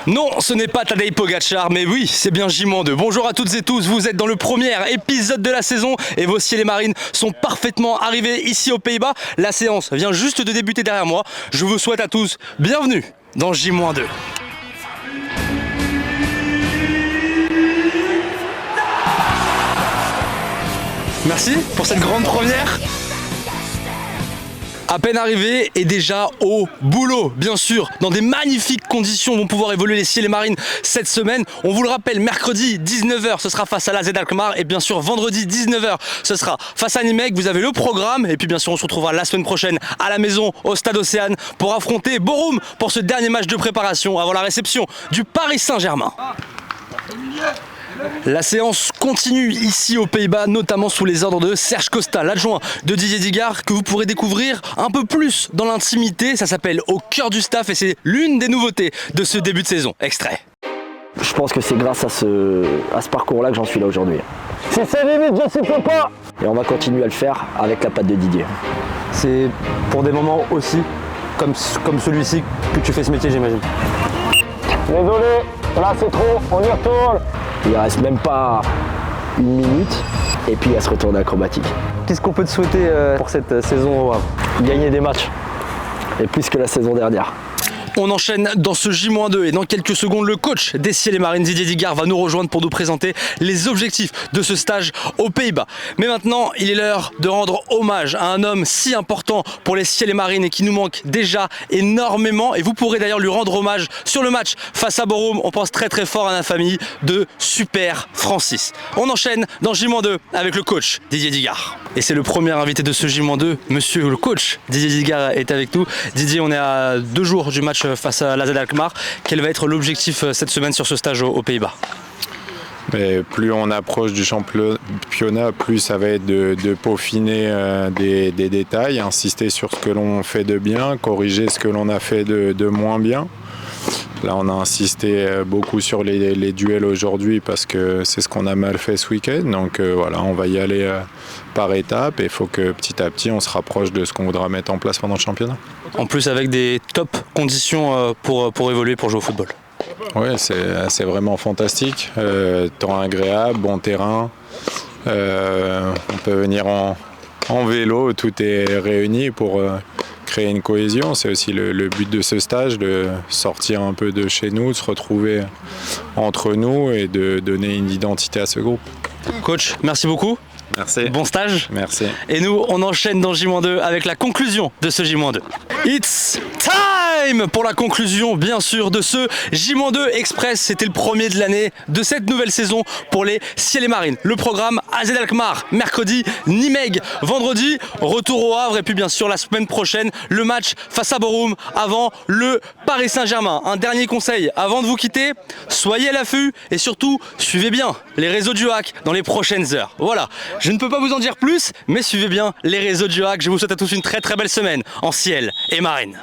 Non, ce n'est pas Tadej Pogacar, mais oui, c'est bien J-2. Bonjour à toutes et tous, vous êtes dans le premier épisode de la saison et vos ciels et marines sont parfaitement arrivés ici aux Pays-Bas. La séance vient juste de débuter derrière moi. Je vous souhaite à tous bienvenue dans J-2. Merci pour cette grande première. À peine arrivé et déjà au boulot, bien sûr, dans des magnifiques conditions vont pouvoir évoluer les ciels et marines cette semaine. On vous le rappelle, mercredi 19h, ce sera face à l'AZ Alkmaar et bien sûr vendredi 19h, ce sera face à Nimègue. Vous avez le programme et puis bien sûr on se retrouvera la semaine prochaine à la maison au Stade Océane pour affronter Borum pour ce dernier match de préparation avant la réception du Paris Saint-Germain. La séance continue ici aux Pays-Bas, notamment sous les ordres de Serge Costa, l'adjoint de Didier Digard, que vous pourrez découvrir un peu plus dans l'intimité. Ça s'appelle Au cœur du staff et c'est l'une des nouveautés de ce début de saison. Extrait. Je pense que c'est grâce à ce parcours-là que j'en suis là aujourd'hui. C'est sa limite, je ne sais pas. Et on va continuer à le faire avec la patte de Didier. C'est pour des moments aussi, comme celui-ci, que tu fais ce métier, j'imagine. Désolé, là c'est trop, on y retourne. Il ne reste même pas une minute et puis elle se retourne acrobatique. Qu'est-ce qu'on peut te souhaiter pour cette saison au Havre ? Gagner des matchs et plus que la saison dernière. On enchaîne dans ce J-2 et dans quelques secondes, le coach des ciels et marines Didier Digard va nous rejoindre pour nous présenter les objectifs de ce stage aux Pays-Bas. Mais maintenant, il est l'heure de rendre hommage à un homme si important pour les ciels et marines et qui nous manque déjà énormément. Et vous pourrez d'ailleurs lui rendre hommage sur le match face à Borum. On pense très fort à la famille de Super Francis. On enchaîne dans J-2 avec le coach Didier Digard. Et c'est le premier invité de ce J-2, monsieur le coach Didier Digard est avec nous. Didier, on est à 2 jours du match face à l'AZ Alkmaar. Quel va être l'objectif cette semaine sur ce stage aux Pays-Bas ? Mais plus on approche du championnat, plus ça va être de peaufiner des détails, insister sur ce que l'on fait de bien, corriger ce que l'on a fait de moins bien. Là, on a insisté beaucoup sur les duels aujourd'hui parce que c'est ce qu'on a mal fait ce week-end. Donc voilà, on va y aller par étapes et il faut que petit à petit, on se rapproche de ce qu'on voudra mettre en place pendant le championnat. En plus, avec des top conditions pour évoluer, pour jouer au football. Oui, c'est vraiment fantastique. Temps agréable, bon terrain. On peut venir en vélo, tout est réuni pour créer une cohésion. C'est aussi le but de ce stage, de sortir un peu de chez nous, de se retrouver entre nous et de donner une identité à ce groupe. Coach, merci beaucoup. Merci. Bon stage. Merci. Et nous, on enchaîne dans J-2 avec la conclusion de ce J-2. It's time pour la conclusion, bien sûr, de ce J-2 Express. C'était le premier de l'année de cette nouvelle saison pour les ciels et marines. Le programme AZ Alkmaar, mercredi, Nimègue, vendredi, retour au Havre. Et puis bien sûr, la semaine prochaine, le match face à Borum avant le Paris Saint-Germain. Un dernier conseil avant de vous quitter, soyez à l'affût et surtout, suivez bien les réseaux du HAC dans les prochaines heures. Voilà. Je ne peux pas vous en dire plus, mais suivez bien les réseaux du HAC. Je vous souhaite à tous une très belle semaine en ciel et marine.